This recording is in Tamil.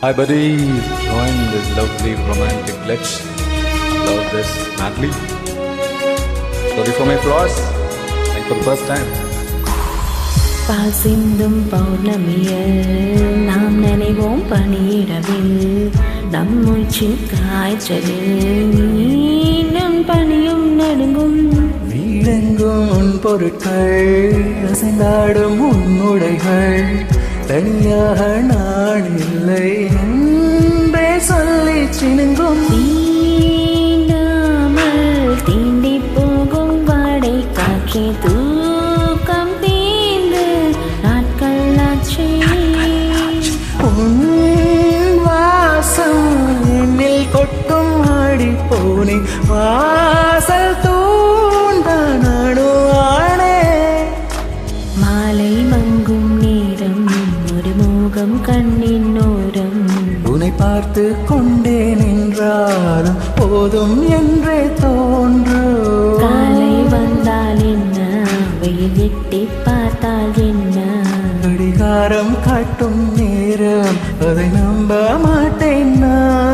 Hi, buddy. Join this lovely romantic. Let's love this madly. Sorry for my flaws. Like for the first time. பால் சிந்தும் பௌர்ணமியில் நாம் நினைவோம் பனியிடவில் நம் மூச்சின் காய்ச்சலில் மீண்டும் பனியும் நடுங்கும் வீடெங்கும் உன் பொருட்கள் அசைந்தாடும் உன்னுடைகள் தனியாக நான் இல்லை என்றே சொல்லி சினுங்கும் தீண்டாமல் தீண்டி போகும் வாடை காக்கே தூக்கம் தீண்டு நாட்கள் ஆச்சு உன் வாசம் என்னில் கொட்டும் ஆடி போனே வாசல் தூண்ட நாடுவானே மாலை மங்கும் நேரம் ஒரு மோகம் கண்ணின் ஓரம் உன்னை பார்த்து கொண்டே நின்றாலும் போதும் என்றே தோன்றும் காலை வந்தால் என்ன வெயில் எட்டி பார்த்தால் என்ன கடிகாரம் காட்டும் நேரம் அதை நம்ப மாட்டேன் நான்